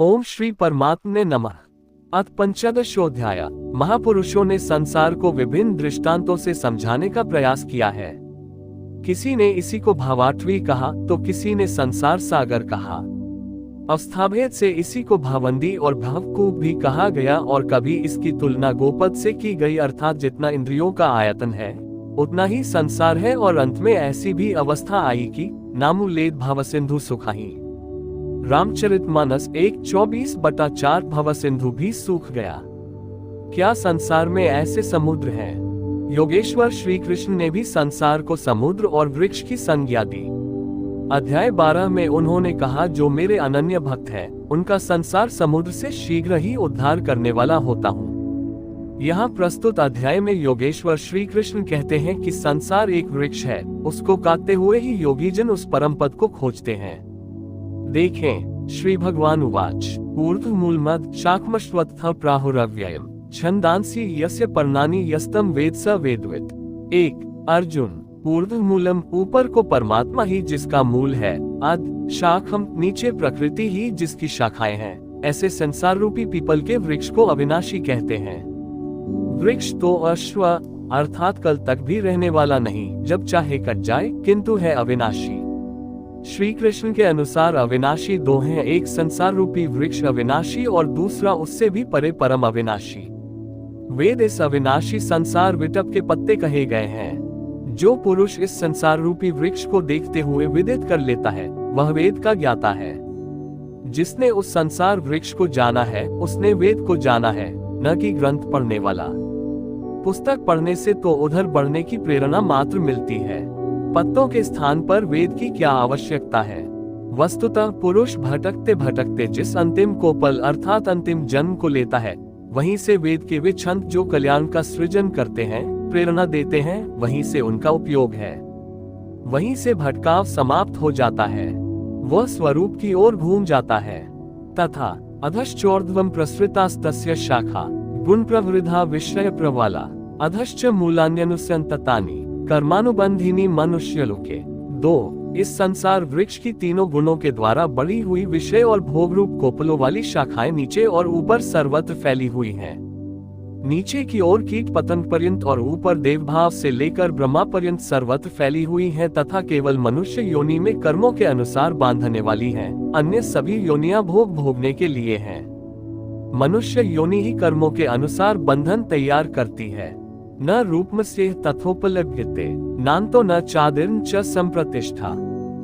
ओम श्री परमात्मने नमः। अथ पंचदशोऽध्याय। महापुरुषों ने संसार को विभिन्न दृष्टांतों से समझाने का प्रयास किया है। किसी ने इसी को भावाटवी कहा तो किसी ने संसार सागर कहा। अवस्थाभेद से इसी को भावंदी और भवकूप भी कहा गया और कभी इसकी तुलना गोपद से की गई, अर्थात जितना इंद्रियों का आयतन है उतना ही संसार है। और अंत में ऐसी भी अवस्था आई कि नामुलेद भवसिंधु सुखाही। रामचरितमानस 1:24/4 भवसिंधु भी सूख गया। क्या संसार में ऐसे समुद्र हैं? योगेश्वर श्री कृष्ण ने भी संसार को समुद्र और वृक्ष की संज्ञा दी। अध्याय 12 में उन्होंने कहा, जो मेरे अनन्य भक्त हैं उनका संसार समुद्र से शीघ्र ही उद्धार करने वाला होता हूँ। यहाँ प्रस्तुत अध्याय में योगेश्वर श्री कृष्ण कहते हैं कि संसार एक वृक्ष है, उसको काटते हुए ही योगीजन उस परम पद को खोजते हैं। देखें, श्री भगवान उवाच ऊर्ध्वमूलमद शाखमश्वत्थ प्राहुरव्ययम् छंदांसि यस्य पर्णानि यस्तम वेद स वेदवित्। 1 अर्जुन, ऊर्ध्वमूलम ऊपर को परमात्मा ही जिसका मूल है, अध शाखम नीचे प्रकृति ही जिसकी शाखाएं हैं। ऐसे संसार रूपी पीपल के वृक्ष को अविनाशी कहते हैं। वृक्ष तो अश्व अर्थात कल तक भी रहने वाला नहीं, जब चाहे कट जाए, किंतु है अविनाशी। श्री कृष्ण के अनुसार अविनाशी दो हैं, एक संसार रूपी वृक्ष अविनाशी और दूसरा उससे भी परे परम अविनाशी। वेद इस अविनाशी संसार विटप के पत्ते कहे गए हैं। जो पुरुष इस संसार रूपी वृक्ष को देखते हुए विदित कर लेता है वह वेद का ज्ञाता है। जिसने उस संसार वृक्ष को जाना है उसने वेद को जाना है, न कि ग्रंथ पढ़ने वाला। पुस्तक पढ़ने से तो उधर बढ़ने की प्रेरणा मात्र मिलती है, पत्तों के स्थान पर वेद की क्या आवश्यकता है। वस्तुतः पुरुष भटकते भटकते जिस अंतिम कोपल अर्थात अंतिम जन्म को लेता है, वहीं से वेद के वे छंद जो कल्याण का सृजन करते हैं, प्रेरणा देते हैं, वहीं से उनका उपयोग है। वहीं से भटकाव समाप्त हो जाता है, वह स्वरूप की ओर घूम जाता है। तथा अधश्चोर्ध्वं प्रसृतास्तस्य शाखा गुण प्रवृद्धा विषय प्रवाला अधश्च मूलान्यनुसंततानि कर्मानुबंधिनी मनुष्यलोके। 2 इस संसार वृक्ष की तीनों गुणों के द्वारा बढ़ी हुई विषय और भोग रूप कोपलों वाली शाखाएं नीचे और ऊपर सर्वत्र फैली हुई हैं। नीचे की ओर कीट पतंग पर्यंत और ऊपर देवभाव से लेकर ब्रह्मा पर्यंत सर्वत्र फैली हुई हैं तथा केवल मनुष्य योनि में कर्मों के अनुसार बांधने वाली हैं। अन्य सभी योनियां भोग भोगने के लिए हैं। मनुष्य योनि ही कर्मों के अनुसार बंधन तैयार करती है। न रूपमस्येह तथोपलभ्यते नान्तो न चादिर्न च संप्रतिष्ठा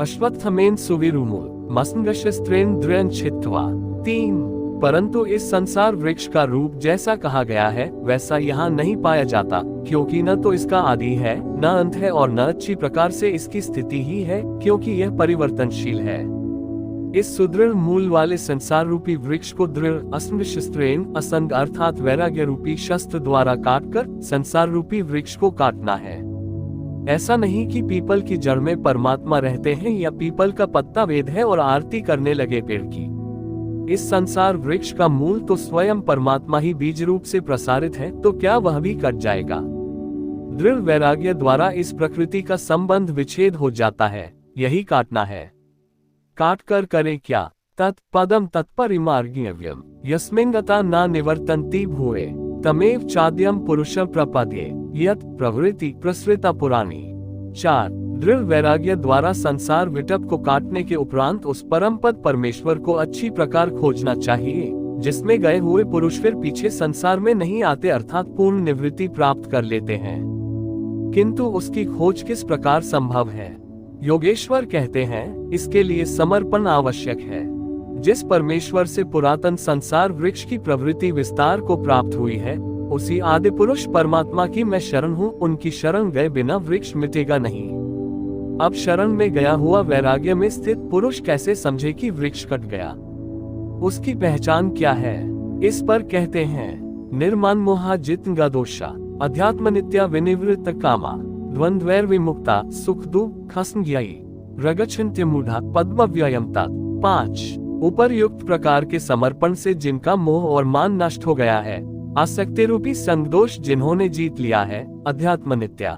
अश्वत्थमेन सुविरुमूल मस्नगशस्त्रेण दृढ़ छित्त्वा। 3 परंतु इस संसार वृक्ष का रूप जैसा कहा गया है वैसा यहाँ नहीं पाया जाता, क्योंकि न तो इसका आदि है, न अंत है, और न अच्छी प्रकार से इसकी स्थिति ही है, क्योंकि यह परिवर्तनशील है। इस सुदृढ़ मूल वाले संसार रूपी वृक्ष को दृढ़ अस्त्रशस्त्रेण असंग अर्थात वैराग्य रूपी शस्त्र द्वारा काटकर संसार रूपी वृक्ष को काटना है। ऐसा नहीं कि पीपल की जड़ में परमात्मा रहते हैं या पीपल का पत्ता वेद है और आरती करने लगे पेड़ की। इस संसार वृक्ष का मूल तो स्वयं परमात्मा ही बीज रूप से प्रसारित है, तो क्या वह भी कट जाएगा? दृढ़ वैराग्य द्वारा इस प्रकृति का संबंध विच्छेद हो जाता है, यही काटना है। काट कर करे क्या? तत्पदम तत्परिमार्गियव्यम यस्मिंगता न निवर्तन्ति भूये तमेव चाद्यम पुरुष प्रपद्ये यत् प्रवृत्ति प्रसृता पुराणी। 4 दृढ़ वैराग्य द्वारा संसार विटप को काटने के उपरांत उस परम पद परमेश्वर को अच्छी प्रकार खोजना चाहिए, जिसमें गए हुए पुरुष फिर पीछे संसार में नहीं आते, अर्थात पूर्ण निवृत्ति प्राप्त कर लेते हैं। किंतु उसकी खोज किस प्रकार संभव है? योगेश्वर कहते हैं, इसके लिए समर्पण आवश्यक है। जिस परमेश्वर से पुरातन संसार वृक्ष की प्रवृत्ति विस्तार को प्राप्त हुई है, उसी आदि पुरुष परमात्मा की मैं शरण हूँ। उनकी शरण गए बिना वृक्ष मिटेगा नहीं। अब शरण में गया हुआ वैराग्य में स्थित पुरुष कैसे समझे कि वृक्ष कट गया? उसकी पहचान क्या है? इस पर कहते हैं, निर्मान मोहा जित गदोषा अध्यात्म नित्या विनिवृत्त कामा द्वंद्वैर विमुक्ता सुख दुख खस्नज्ञायी रगच्छन्त्य मूढ़ा पद्मव्ययम् तात। 5 उपर्युक्त प्रकार के समर्पण से जिनका मोह और मान नष्ट हो गया है, आसक्ति रूपी संगदोष जिन्होंने जीत लिया है, अध्यात्म नित्या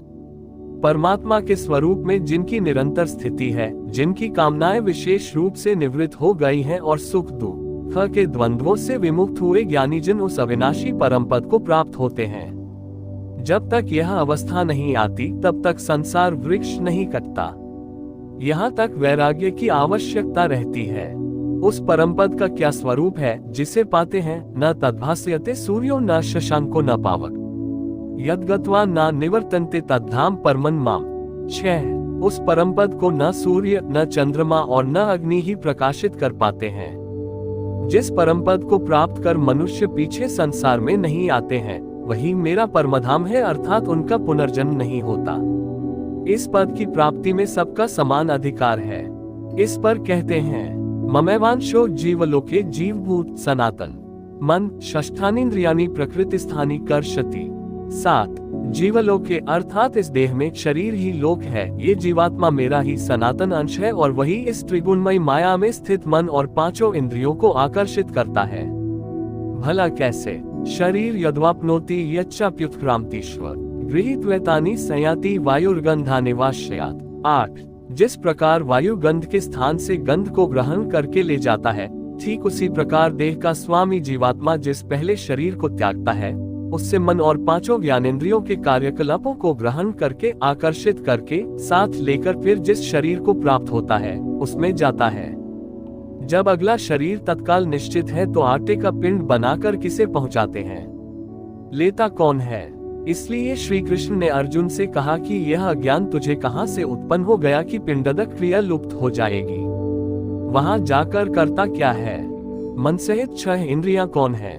परमात्मा के स्वरूप में जिनकी निरंतर स्थिति है, जिनकी कामनाएं विशेष रूप से निवृत्त हो गई हैं और सुख दुख ख के द्वंद्वों से विमुक्त हुए ज्ञानीजन उस अविनाशी परम पद को प्राप्त होते हैं। जब तक यह अवस्था नहीं आती तब तक संसार वृक्ष नहीं कटता। यहाँ तक वैराग्य की आवश्यकता रहती है। उस परम पद का क्या स्वरूप है जिसे पाते हैं? न तद्भास्यते सूर्यो न शशांको न पावक यद्गत्वा न निवर्तन्ते तद्धाम परमं माम। 6 उस परम पद को न सूर्य न चंद्रमा और न अग्नि ही प्रकाशित कर पाते हैं। जिस परम पद को प्राप्त कर मनुष्य पीछे संसार में नहीं आते हैं वही मेरा परमधाम है, अर्थात उनका पुनर्जन्म नहीं होता। इस पद की प्राप्ति में सबका समान अधिकार है। इस पर कहते हैं ममैवांशो जीवलोके जीवभूत सनातन मन षष्ठानीन्द्रियाणि प्रकृतिस्थानि कर्षति। 7 जीवलोके अर्थात इस देह में शरीर ही लोक है। ये जीवात्मा मेरा ही सनातन अंश है और वही इस त्रिगुणमयी माया में स्थित मन और पांचों इंद्रियों को आकर्षित करता है। भला कैसे? शरीर यद्वाप्नोति यच्चाप्युत्क्रांतीश्वर गृहीत्वैतानि संयाति वायुर्गंधानिवास्यात्। 8 जिस प्रकार वायु गंध के स्थान से गंध को ग्रहण करके ले जाता है, ठीक उसी प्रकार देह का स्वामी जीवात्मा जिस पहले शरीर को त्यागता है उससे मन और पांचों ज्ञानेंद्रियों के कार्यकलापों को ग्रहण करके आकर्षित करके साथ लेकर फिर जिस शरीर को प्राप्त होता है उसमें जाता है। जब अगला शरीर तत्काल निश्चित है तो आटे का पिंड बनाकर किसे पहुंचाते हैं? लेता कौन है? इसलिए श्री कृष्ण ने अर्जुन से कहा कि यह अज्ञान तुझे कहां से उत्पन्न हो गया कि पिंडदक क्रिया लुप्त हो जाएगी। वहां जाकर करता क्या है? मन सहित 6 इंद्रियां कौन है?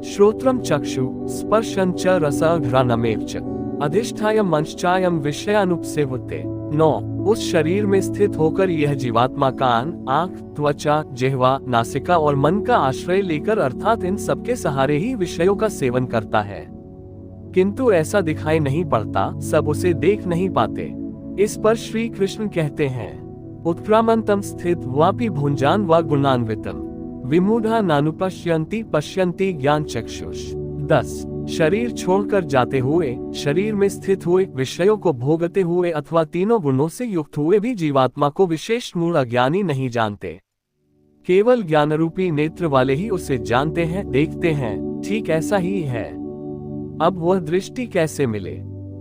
श्रोत्रम चक्षु स्पर्शं च रसघ्राणमेव च अधिष्ठाय मंश्चायम विषयानुपसेवते। 9 उस शरीर में स्थित होकर यह जीवात्मा कान, आंख, त्वचा, जिह्वा, नासिका और मन का आश्रय लेकर अर्थात इन सबके सहारे ही विषयों का सेवन करता है, किंतु ऐसा दिखाई नहीं पड़ता, सब उसे देख नहीं पाते। इस पर श्री कृष्ण कहते हैं उत्क्रामंतम स्थित वापि भुंजान व गुणान्वितम विमूढ़ा नानुपश्यन्ति पश्यन्ति ज्ञान चक्षुष। 10 शरीर छोड़कर जाते हुए, शरीर में स्थित हुए, विषयों को भोगते हुए अथवा तीनों गुणों से युक्त हुए भी जीवात्मा को विशेष मूढ़ अज्ञानी नहीं जानते। केवल ज्ञान रूपी नेत्र वाले ही उसे जानते हैं, देखते हैं। ठीक ऐसा ही है। अब वह दृष्टि कैसे मिले?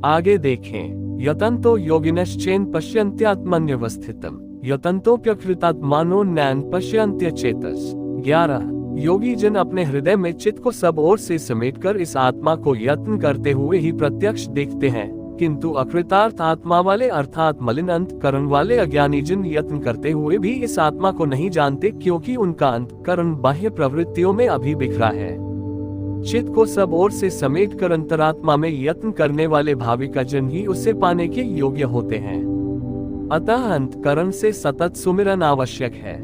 आगे देखें। यतन्तो योगिनश्चैन पश्यन्त्यात्मन्यवस्थितम् यतन्तोऽप्यकृतात्मानो नैन पश्यन्त्यचेतस। 11 योगी जन अपने हृदय में चित्त को सब ओर से समेटकर इस आत्मा को यत्न करते हुए ही प्रत्यक्ष देखते हैं, किंतु अकृतार्थ आत्मा वाले अर्थात मलिन अंतकरण वाले अज्ञानी जन यत्न करते हुए भी इस आत्मा को नहीं जानते, क्योंकि उनका अंतकरण बाह्य प्रवृत्तियों में अभी बिखरा है। चित्त को सब ओर से समेटकर अंतरात्मा में यत्न करने वाले भाविका जन ही उसे पाने के योग्य होते हैं। अतः अंतकरण से सतत सुमिरन आवश्यक है।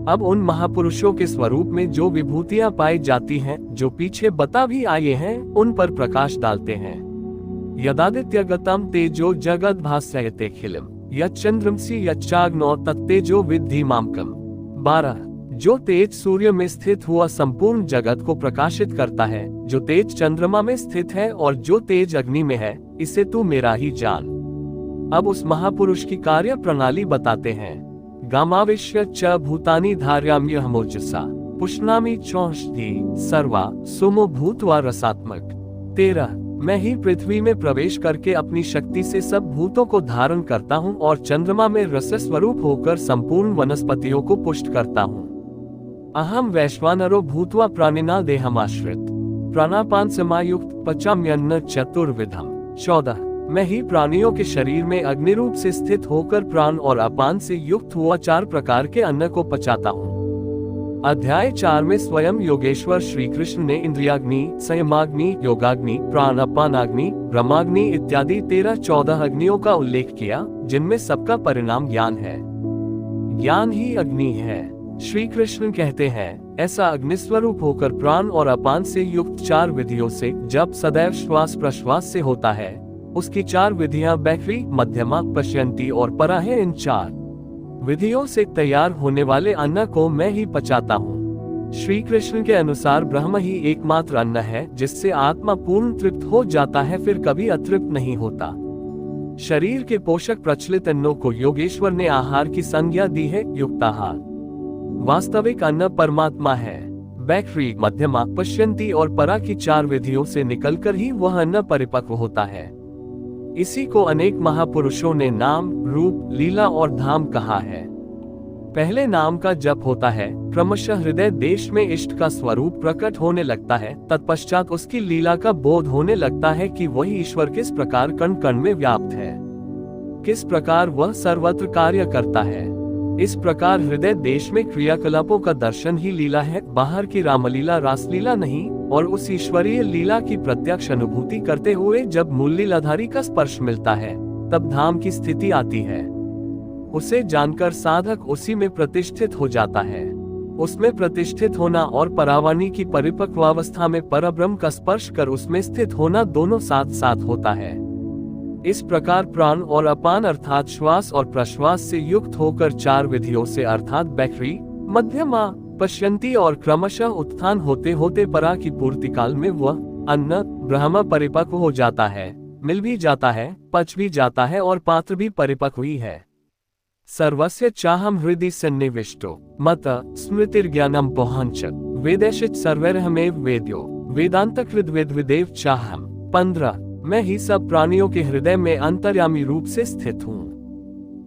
अब उन महापुरुषों के स्वरूप में जो विभूतियां पाई जाती हैं, जो पीछे बता भी आए हैं, उन पर प्रकाश डालते हैं। यदादित्यगतम तेजो जगद भास्यतेखिलम यच्चंद्रमसि यच्चाग्नो तत्तेजो विद्धि मामकम। 12 जो तेज सूर्य में स्थित हुआ संपूर्ण जगत को प्रकाशित करता है, जो तेज चंद्रमा में स्थित है और जो तेज अग्नि में है, इसे तू मेरा ही जान। अब उस महापुरुष की कार्य प्रणाली बताते हैं। गामाविश्य च भूतानि धारयाम्यहमोजसा पुष्णामि चौषधि सर्वा सुमो भूत्वा रसात्मक। 13 मैं ही पृथ्वी में प्रवेश करके अपनी शक्ति से सब भूतों को धारण करता हूँ और चंद्रमा में रस स्वरूप होकर संपूर्ण वनस्पतियों को पुष्ट करता हूँ। अहम वैश्वानरो भूत्वा प्राणिना देहमाश्रित प्राणापान समायुक्त पचाम्यन्न चतुर्विधम। 14 मैं ही प्राणियों के शरीर में अग्निरूप से स्थित होकर प्राण और अपान से युक्त हुआ 4 प्रकार के अन्न को पचाता हूँ। अध्याय 4 में स्वयं योगेश्वर श्री कृष्ण ने इंद्रियाग्नि, संयमाग्नि, योगाग्नि, प्राण अपानाग्नि, ब्रह्माग्नि इत्यादि 13-14 अग्नियों का उल्लेख किया, जिनमें सबका परिणाम ज्ञान है। ज्ञान ही अग्नि है। श्री कृष्ण कहते हैं ऐसा अग्निस्वरूप होकर प्राण और अपान से युक्त 4 विधियों से जब सदैव श्वास प्रश्वास से होता है, उसकी 4 विधियां बैखरी, मध्यमा, पश्यंती और परा है। इन 4 विधियों से तैयार होने वाले अन्न को मैं ही पचाता हूँ। श्री कृष्ण के अनुसार ब्रह्म ही एकमात्र अन्न है जिससे आत्मा पूर्ण तृप्त हो जाता है, फिर कभी अतृप्त नहीं होता। शरीर के पोषक प्रचलित अन्नों को योगेश्वर ने आहार की संज्ञा दी है, युक्ताहार। वास्तविक अन्न परमात्मा है। बैटरी, मध्यमा, पश्यंती और परा की 4 विधियों से निकलकर ही वह अन्न परिपक्व होता है। इसी को अनेक महापुरुषों ने नाम, रूप, लीला और धाम कहा है। पहले नाम का जप होता है, क्रमशः हृदय देश में इष्ट का स्वरूप प्रकट होने लगता है। तत्पश्चात उसकी लीला का बोध होने लगता है कि वही ईश्वर किस प्रकार कण कण में व्याप्त है, किस प्रकार वह सर्वत्र कार्य करता है। इस प्रकार हृदय देश में क्रियाकलापों का दर्शन ही लीला है, बाहर की रामलीला रासलीला नहीं। और उस ईश्वरीय लीला की प्रत्यक्ष अनुभूति करते हुए जब मूल लीलाधारी का स्पर्श मिलता है, तब धाम की स्थिति आती है। उसे जानकर साधक उसी में प्रतिष्ठित हो जाता है। उसमें प्रतिष्ठित होना और परावाणी की परिपक्वावस्था में परब्रह्म का स्पर्श कर उसमें स्थित होना दोनों साथ साथ होता है। इस प्रकार प्राण और अपान अर्थात श्वास और प्रश्वास से युक्त होकर 4 विधियों से अर्थात बैटरी, मध्यमा, पश्यंती और क्रमशः उत्थान होते होते परा की पूर्ति काल में वह अन्न ब्रह्म परिपक्व हो जाता है, मिल भी जाता है, पच भी जाता है और पात्र भी परिपक्व ही है। सर्वस्य चाहम हृदि सन्निविष्टो मत स्मृतिर्ज्ञानम पोहंच वेदैशित सर्वैरहमेव वेद्यो वेदांतकृत वेदविदेव चाहम। 15 मैं ही सब प्राणियों के हृदय में अंतर्यामी रूप से स्थित हूँ।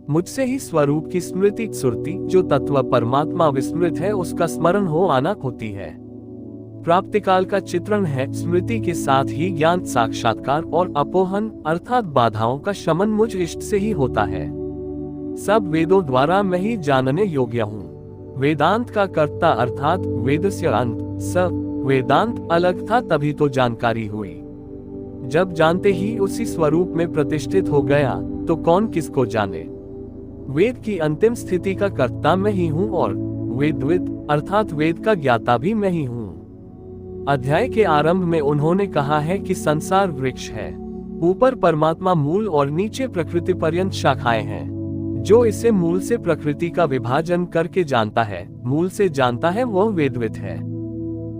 मुझसे ही स्वरूप की स्मृति सुरती, जो तत्व परमात्मा विस्मृत है उसका स्मरण हो आना होती है। प्राप्ति काल का चित्रण है। स्मृति के साथ ही ज्ञान साक्षात्कार और अपोहन अर्थात बाधाओं का शमन मुझ इष्ट से ही होता है। सब वेदों द्वारा मैं ही जानने योग्य हूँ। वेदांत का कर्ता अर्थात वेदस्य अंत, सब वेदांत अलग था तभी तो जानकारी हुई। जब जानते ही उसी स्वरूप में प्रतिष्ठित हो गया तो कौन किसको जाने। वेद की अंतिम स्थिति का कर्ता मैं ही हूँ और वेदविद अर्थात वेद का ज्ञाता भी मैं ही हूँ। अध्याय के आरंभ में उन्होंने कहा है कि संसार वृक्ष है, ऊपर परमात्मा मूल और नीचे प्रकृति पर्यंत शाखाएं हैं। जो इसे मूल से प्रकृति का विभाजन करके जानता है, मूल से जानता है, वह वेदविद है।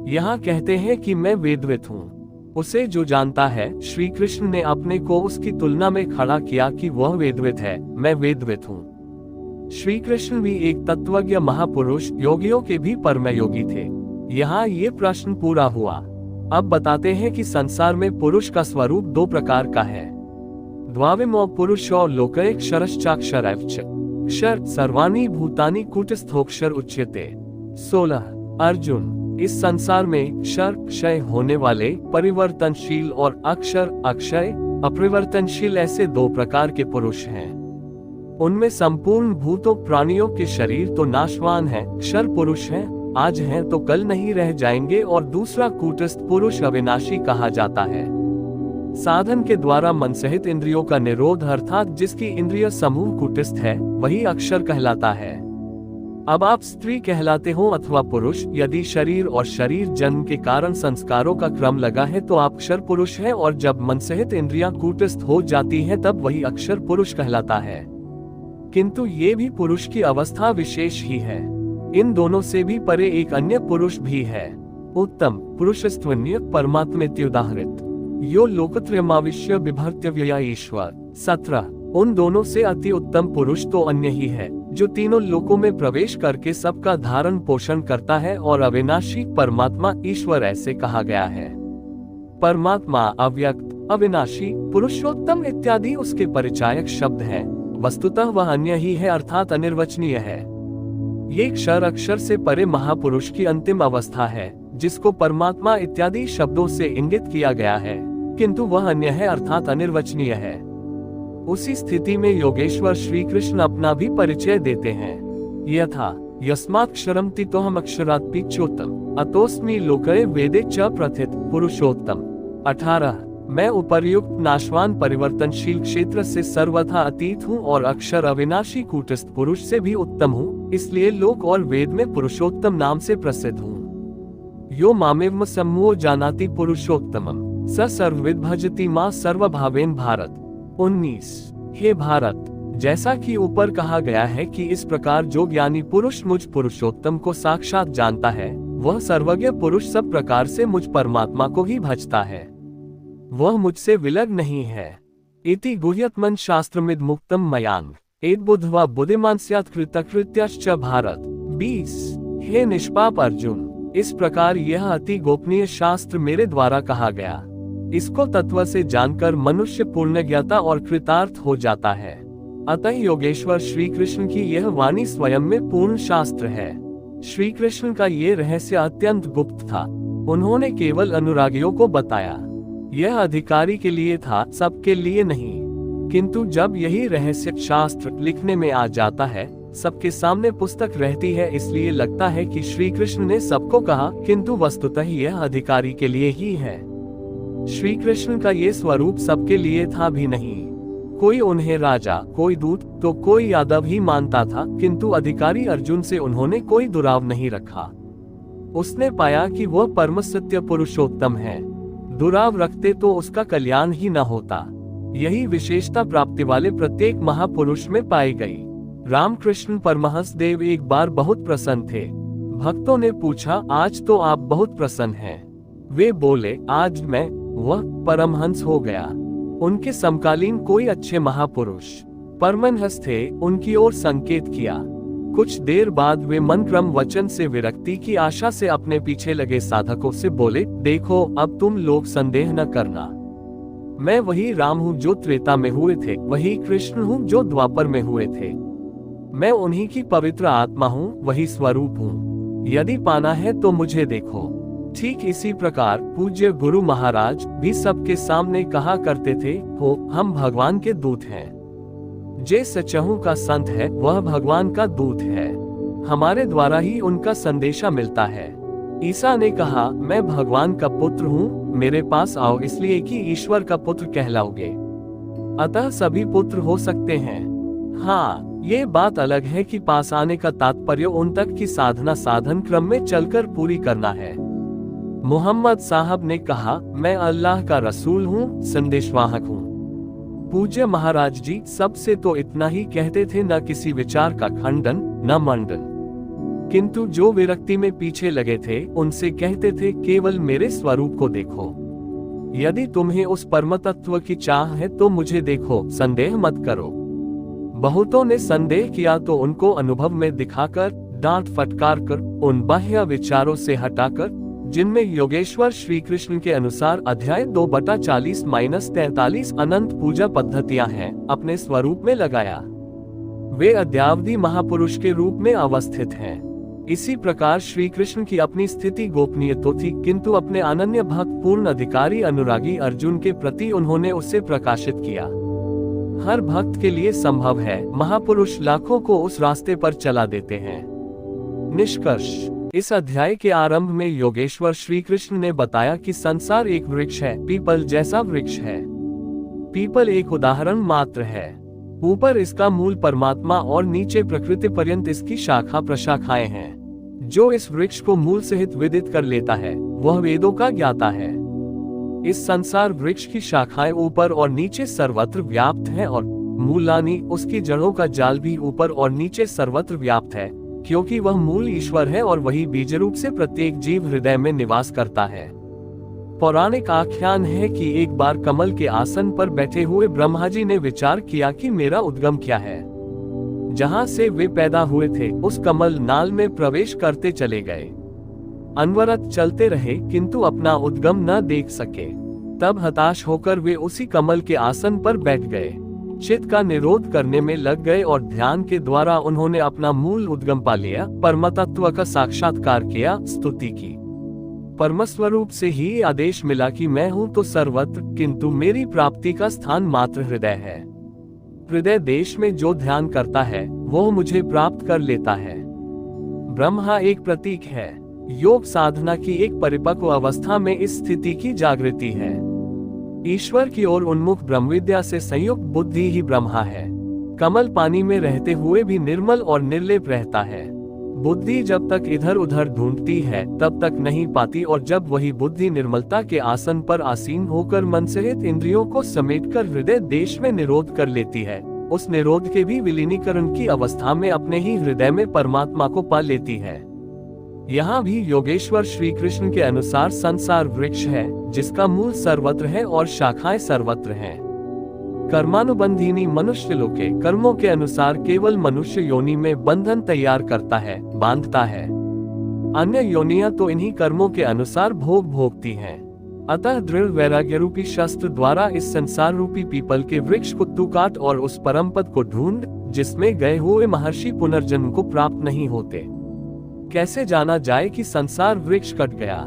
यहाँ कहते हैं कि मैं वेदविद हूँ। उसे जो जानता है, श्री कृष्ण ने अपने को उसकी तुलना में खड़ा किया कि वह वेदविद है, मैं वेदविद हूँ। श्री कृष्ण भी एक तत्वज्ञ महापुरुष, योगियों के भी परम योगी थे। यहाँ ये प्रश्न पूरा हुआ। अब बताते हैं कि संसार में पुरुष का स्वरूप 2 प्रकार का है। द्वाविमो पुरुषो लोके क्षरश्चाक्षरैश्च क्षर सर्वाणि भूतानि कूटस्थोक्षर उच्यते। 16 अर्जुन, इस संसार में क्षर क्षय होने वाले, परिवर्तनशील और अक्षर अक्षय अपरिवर्तनशील ऐसे 2 प्रकार के पुरुष हैं। उनमें संपूर्ण भूतों प्राणियों के शरीर तो नाशवान है, क्षर पुरुष हैं, आज हैं तो कल नहीं रह जाएंगे, और दूसरा कूटस्थ पुरुष अविनाशी कहा जाता है। साधन के द्वारा मन सहित इंद्रियों का निरोध अर्थात जिसकी इंद्रिय समूह कूटस्थ है, वही अक्षर कहलाता है। अब आप स्त्री कहलाते हो अथवा पुरुष, यदि शरीर और शरीर जन्म के कारण संस्कारों का क्रम लगा है तो आप अक्षर पुरुष है, और जब मन सहित इंद्रियां कूटस्थ हो जाती हैं तब वही अक्षर पुरुष कहलाता है। किंतु ये भी पुरुष की अवस्था विशेष ही है। इन दोनों से भी परे एक अन्य पुरुष भी है, उत्तम पुरुषस्त्वन्य परमात्मेत्युदाहृत यो लोकत्रयमाविश्य बिभर्त्य व्यया ईश्वर। 17 उन दोनों से अति उत्तम पुरुष तो अन्य ही है, जो तीनों लोकों में प्रवेश करके सबका धारण पोषण करता है, और अविनाशी परमात्मा ईश्वर ऐसे कहा गया है। परमात्मा अव्यक्त, अविनाशी, पुरुषोत्तम इत्यादि उसके परिचायक शब्द हैं। वस्तुतः वह अन्य ही है अर्थात अनिर्वचनीय है। ये क्षर अक्षर से परे महापुरुष की अंतिम अवस्था है, जिसको परमात्मा इत्यादि शब्दों से इंगित किया गया है, किंतु वह अन्य है अर्थात अनिर्वचनीय है। उसी स्थिति में योगेश्वर श्री कृष्ण अपना भी परिचय देते हैं। यथा यस्मात्क्षरम तितोहम अक्षरात् पिच्चोत्तम अतोस्मि लोके वेदे च प्रथित पुरुषोत्तम। 18 मैं उपर्युक्त नाशवान परिवर्तनशील क्षेत्र से सर्वथा अतीत हूँ और अक्षर अविनाशी कूटस्थ पुरुष से भी उत्तम हूँ, इसलिए लोक और वेद में पुरुषोत्तम नाम से प्रसिद्ध हूँ। यो मामेव सम्मो जानाति पुरुषोत्तमम स सर्वविद भजति मां सर्वभावेन भारत। 19 हे भारत, जैसा कि ऊपर कहा गया है कि इस प्रकार जो ज्ञानी पुरुष मुझ पुरुषोत्तम को साक्षात जानता है, वह सर्वज्ञ पुरुष सब प्रकार से मुझ परमात्मा को ही भजता है, वह मुझसे विलग नहीं है। इति गुह्यतमन शास्त्रमिद मुक्तम मयांग एद बुद्धवा बुद्धिमान स्यात् कृतकृत्यश्च भारत। 20 हे निष्पाप अर्जुन, इस प्रकार यह अति गोपनीय शास्त्र मेरे द्वारा कहा गया। इसको तत्व से जानकर मनुष्य पूर्णज्ञाता और कृतार्थ हो जाता है। अतः योगेश्वर श्री कृष्ण की यह वाणी स्वयं में पूर्ण शास्त्र है। श्री कृष्ण का ये रहस्य अत्यंत गुप्त था। उन्होंने केवल अनुरागियों को बताया। यह अधिकारी के लिए था, सबके लिए नहीं। किंतु जब यही रहस्य शास्त्र लिखने में आ जाता है, सबके सामने पुस्तक रहती है, इसलिए लगता है कि श्री कृष्ण ने सबको कहा, किंतु वस्तुतः यह अधिकारी के लिए ही है। श्री कृष्ण का ये स्वरूप सबके लिए था भी नहीं। कोई उन्हें राजा, कोई दूत, तो कोई यादव ही मानता था, किंतु अधिकारी अर्जुन से उन्होंने कोई दुराव नहीं रखा। उसने पाया कि वह परम सत्य पुरुषोत्तम है। दुराव रखते तो उसका कल्याण ही न होता। यही विशेषता प्राप्ति वाले प्रत्येक महापुरुष में पाई गई। रामकृष्ण परमहंस देव एक बार बहुत प्रसन्न थे। भक्तों ने पूछा, आज तो आप बहुत प्रसन्न हैं। वे बोले, आज मैं वह परमहंस हो गया। उनके समकालीन कोई अच्छे महापुरुष परमहंस थे, उनकी ओर संकेत किया। कुछ देर बाद वे मन क्रम वचन से विरक्ति की आशा से अपने पीछे लगे साधकों से बोले, देखो अब तुम लोग संदेह न करना। मैं वही राम हूँ जो त्रेता में हुए थे, वही कृष्ण हूँ जो द्वापर में हुए थे। मैं उन्हीं की पवित्र आत्मा हूँ, वही स्वरूप हूँ। यदि पाना है तो मुझे देखो। ठीक इसी प्रकार पूज्य गुरु महाराज भी सबके सामने कहा करते थे, हो हम भगवान के दूत हैं। जे सचहु का संत है, वह भगवान का दूत है। हमारे द्वारा ही उनका संदेशा मिलता है। ईसा ने कहा, मैं भगवान का पुत्र हूँ, मेरे पास आओ, इसलिए कि ईश्वर का पुत्र कहलाओगे। अतः सभी पुत्र हो सकते हैं। हाँ, ये बात अलग है कि पास आने का तात्पर्य उन तक की साधना साधन क्रम में चलकर पूरी करना है। मोहम्मद साहब ने कहा, मैं अल्लाह का रसूल हूँ, संदेशवाहक हूँ। पूज्य महाराज जी सबसे तो इतना ही कहते थे, न किसी विचार का खंडन न मंडन। किंतु जो विरक्ति में पीछे लगे थे, उनसे कहते थे, केवल मेरे स्वरूप को देखो। यदि तुम्हें उस परम तत्व की चाह है तो मुझे देखो, संदेह मत करो। बहुतों ने संदेह किया तो उनको अनुभव में दिखाकर, डांट फटकार कर, उन बाह्य विचारों से हटाकर, जिनमें योगेश्वर श्री कृष्ण के अनुसार अध्याय 2/40-43 अनंत पूजा पद्धतियां हैं, अपने स्वरूप में लगाया। वे अद्यावधि महापुरुष के रूप में अवस्थित हैं। इसी प्रकार श्री कृष्ण की अपनी स्थिति गोपनीय तो थी, किंतु अपने अनन्य भक्त पूर्ण अधिकारी अनुरागी अर्जुन के प्रति उन्होंने उसे प्रकाशित किया। हर भक्त के लिए संभव है, महापुरुष लाखों को उस रास्ते पर चला देते हैं। निष्कर्ष, इस अध्याय के आरंभ में योगेश्वर श्री कृष्ण ने बताया कि संसार एक वृक्ष है, पीपल जैसा वृक्ष है। पीपल एक उदाहरण मात्र है। ऊपर इसका मूल परमात्मा और नीचे प्रकृति पर्यंत इसकी शाखा प्रशाखाएं हैं। जो इस वृक्ष को मूल सहित विदित कर लेता है, वह वेदों का ज्ञाता है। इस संसार वृक्ष की शाखाएं ऊपर और नीचे सर्वत्र व्याप्त हैं और मूलानी, उसकी जड़ों का जाल भी ऊपर और नीचे सर्वत्र व्याप्त है, क्योंकि वह मूल ईश्वर है और वही बीज रूप से प्रत्येक जीव हृदय में निवास करता है। पौराणिक आख्यान है कि एक बार कमल के आसन पर बैठे हुए ब्रह्मा जी ने विचार किया कि मेरा उद्गम क्या है। जहां से वे पैदा हुए थे, उस कमल नाल में प्रवेश करते चले गए। अनवरत चलते रहे, किंतु अपना उद्गम न देख सके। तब हताश होकर वे उसी कमल के आसन पर बैठ गए। चित्त का निरोध करने में लग गए और ध्यान के द्वारा उन्होंने अपना मूल उद्गम पा लिया, परमतत्व का साक्षात्कार किया, स्तुति की। परमस्वरूप से ही आदेश मिला कि मैं हूं तो सर्वत्र, किंतु मेरी प्राप्ति का स्थान मात्र हृदय है। हृदय देश में जो ध्यान करता है, वो मुझे प्राप्त कर लेता है। ब्रह्मा एक प्रतीक है। योग साधना की एक परिपक्व अवस्था में इस स्थिति की जागृति है। ईश्वर की ओर उन्मुख ब्रह्मविद्या से संयुक्त बुद्धि ही ब्रह्मा है। कमल पानी में रहते हुए भी निर्मल और निर्लेप रहता है। बुद्धि जब तक इधर उधर ढूंढती है, तब तक नहीं पाती, और जब वही बुद्धि निर्मलता के आसन पर आसीन होकर मन सहित इंद्रियों को समेटकर हृदय देश में निरोध कर लेती है, उस निरोध के भी विलीनीकरण की अवस्था में अपने ही हृदय में परमात्मा को पा लेती है। यहाँ भी योगेश्वर श्री कृष्ण के अनुसार संसार वृक्ष है, जिसका मूल सर्वत्र है और शाखाएं सर्वत्र हैं। कर्मानुबंधिनी मनुष्य लोके, कर्मों के अनुसार केवल मनुष्य योनि में बंधन तैयार करता है, बांधता है। अन्य योनियां तो इन्हीं कर्मों के अनुसार भोग भोगती हैं। अतः दृढ़ वैराग्य रूपी शस्त्र द्वारा इस संसार रूपी पीपल के वृक्ष को तू काट और उस परम पद को ढूंढ जिसमें गए हुए महर्षि पुनर्जन्म को प्राप्त नहीं होते। कैसे जाना जाए कि संसार वृक्ष कट गया?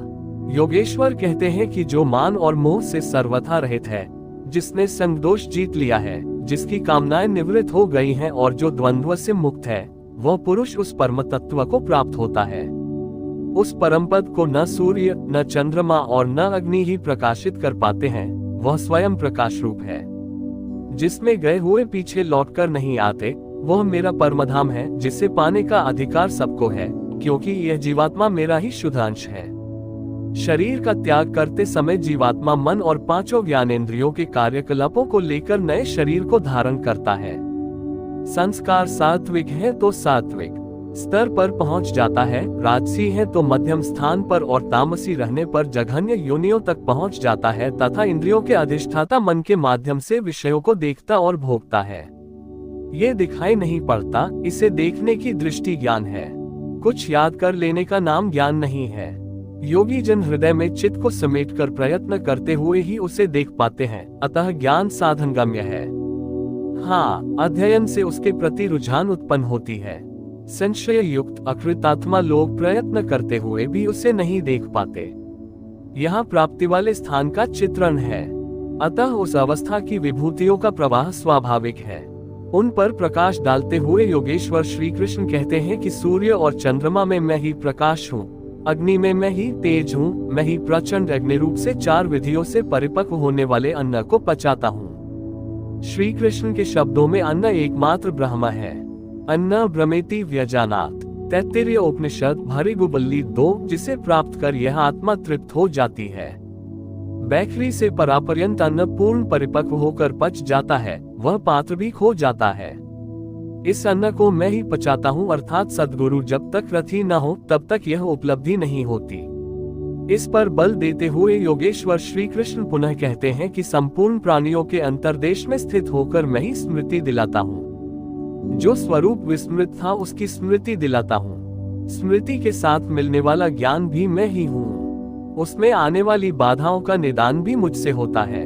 योगेश्वर कहते हैं कि जो मान और मोह से सर्वथा रहित है, जिसने संग दोष जीत लिया है, जिसकी कामनाएं निवृत्त हो गई हैं और जो द्वंद्व से मुक्त है, वह पुरुष उस परम तत्व को प्राप्त होता है। उस परम पद को न सूर्य, न चंद्रमा और न अग्नि ही प्रकाशित कर पाते हैं, वह स्वयं प्रकाश रूप है। जिसमें गए हुए पीछे लौटकर नहीं आते, वह मेरा परमधाम है, जिसे पाने का अधिकार सबको है, क्योंकि यह जीवात्मा मेरा ही शुद्ध अंश है। शरीर का त्याग करते समय जीवात्मा मन और पांचों ज्ञानेंद्रियों के कार्यकलापों को लेकर नए शरीर को धारण करता है। संस्कार सात्विक है तो सात्विक स्तर पर पहुंच जाता है, राजसी है तो मध्यम स्थान पर और तामसी रहने पर जघन्य योनियों तक पहुंच जाता है तथा इंद्रियों के अधिष्ठाता मन के माध्यम से विषयों को देखता और भोगता है। ये दिखाई नहीं पड़ता, इसे देखने की दृष्टि ज्ञान है। कुछ याद कर लेने का नाम ज्ञान नहीं है। योगी जन हृदय में चित्त को समेटकर प्रयत्न करते हुए ही उसे देख पाते हैं, अतः ज्ञान साधनगम्य है। हाँ, अध्ययन से उसके प्रति रुझान उत्पन्न होती है। संशय युक्त अकृतात्मा लोग प्रयत्न करते हुए भी उसे नहीं देख पाते। यहाँ प्राप्ति वाले स्थान का चित्रण है, अतः उस अवस्था की विभूतियों का प्रवाह स्वाभाविक है। उन पर प्रकाश डालते हुए योगेश्वर श्री कृष्ण कहते हैं कि सूर्य और चंद्रमा में मैं ही प्रकाश हूँ, अग्नि में मैं ही तेज हूँ, मैं ही प्रचंड अग्नि रूप से 4 विधियों से परिपक्व होने वाले अन्न को पचाता हूँ। श्री कृष्ण के शब्दों में अन्न एकमात्र ब्रह्म है। अन्न ब्रह्मेति व्यजानात, तैत्तिरीय उपनिषद भृगुबल्ली 2, जिसे प्राप्त कर यह आत्मा तृप्त हो जाती है। बैखरी से परापर्यंत अन्न पूर्ण परिपक्व होकर पच जाता है, वह पात्र भी खो जाता है। इस अन्न को मैं ही पचाता हूँ, अर्थात सद्गुरु जब तक रथी न हो तब तक यह उपलब्धि नहीं होती। इस पर बल देते हुए योगेश्वर श्री कृष्ण पुनः कहते हैं कि संपूर्ण प्राणियों के अंतर्देश में स्थित होकर मैं ही स्मृति दिलाता हूँ। जो स्वरूप विस्मृत था उसकी स्मृति दिलाता हूँ। स्मृति के साथ मिलने वाला ज्ञान भी मैं ही हूँ। उसमें आने वाली बाधाओं का निदान भी मुझसे होता है।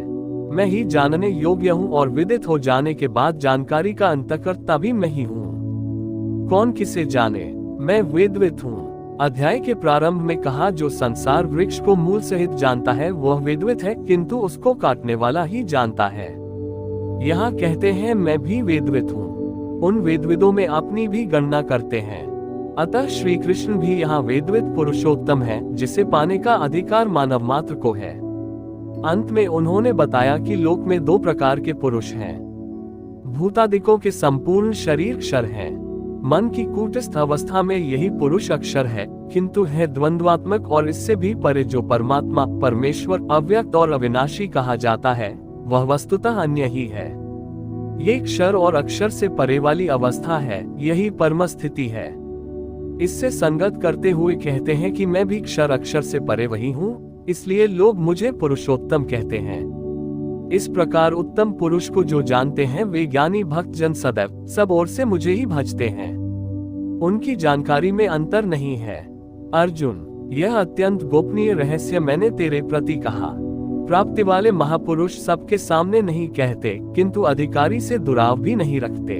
मैं ही जानने योग्य हूँ और विदित हो जाने के बाद जानकारी का अंतकर्ता भी मैं ही हूँ। कौन किसे जाने, मैं वेदवित हूँ। अध्याय के प्रारंभ में कहा, जो संसार वृक्ष को मूल सहित जानता है वह वेदवित है, किंतु उसको काटने वाला ही जानता है। यहाँ कहते हैं मैं भी वेदवित हूँ। उन वेदविदों में अपनी भी गणना करते हैं। अतः श्री कृष्ण भी यहाँ वेदविद पुरुषोत्तम है, जिसे पाने का अधिकार मानव मात्र को है। अंत में उन्होंने बताया कि लोक में 2 प्रकार के पुरुष हैं। भूतादिकों के संपूर्ण शरीर क्षर हैं। मन की कूटस्थ अवस्था में यही पुरुष अक्षर है, किंतु है द्वंद्वात्मक और इससे भी परे जो परमात्मा, परमेश्वर, अव्यक्त और अविनाशी कहा जाता है, वह वस्तुतः अन्य ही है। ये क्षर और अक्षर से परे वाली अवस्था है, यही परम स्थिति है। इससे संगत करते हुए कहते हैं कि मैं भी क्षर अक्षर से परे वही हूँ, इसलिए लोग मुझे पुरुषोत्तम कहते हैं। इस प्रकार उत्तम पुरुष को जो जानते हैं वे ज्ञानी भक्त जन सदैव सब ओर से मुझे ही भजते हैं। उनकी जानकारी में अंतर नहीं है। अर्जुन, यह अत्यंत गोपनीय रहस्य मैंने तेरे प्रति कहा। प्राप्ति वाले महापुरुष सबके सामने नहीं कहते, किंतु अधिकारी से दुराव भी नहीं रखते।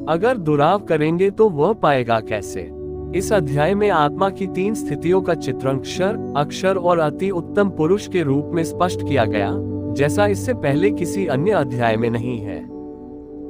अगर दुराव करेंगे तो वह पाएगा कैसे? इस अध्याय में आत्मा की 3 स्थितियों का चित्रण क्षर, अक्षर और अति उत्तम पुरुष के रूप में स्पष्ट किया गया, जैसा इससे पहले किसी अन्य अध्याय में नहीं है।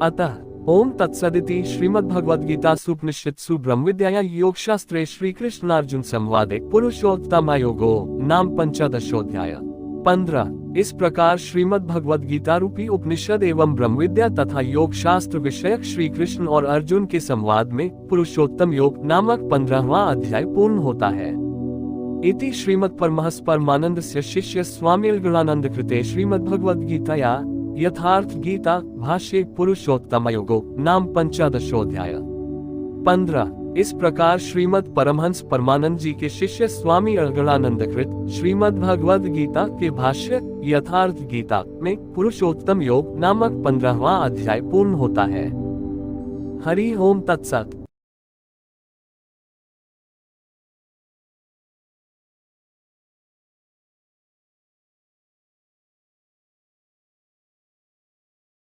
अतः ओम तत्सदिति श्रीमद्भगवद्गीतासु उपनिषत्सु ब्रह्मविद्यायां योगशास्त्रे श्रीकृष्णार्जुन संवादे पुरुषोत्तमयोगो नाम 15 15। इस प्रकार श्रीमद् भगवद गीता रूपी उपनिषद एवं ब्रह्मविद्या तथा योग शास्त्र विषयक श्री कृष्ण और अर्जुन के संवाद में पुरुषोत्तम योग नामक 15वां अध्याय पूर्ण होता है। इति श्रीमद् परमहंस परमानंदस्य शिष्य स्वामी गणानंद कृते श्रीमद् भगवद गीताया यथार्थ गीता भाष्ये पुरुषोत्तम योगो नाम 15 15। इस प्रकार श्रीमद् परमहंस परमानंद जी के शिष्य स्वामी गणानंदकृत श्रीमद् भगवद गीता के भाष्य यथार्थ गीता में पुरुषोत्तम योग नामक 15वां अध्याय पूर्ण होता है। हरि ओम तत्सत।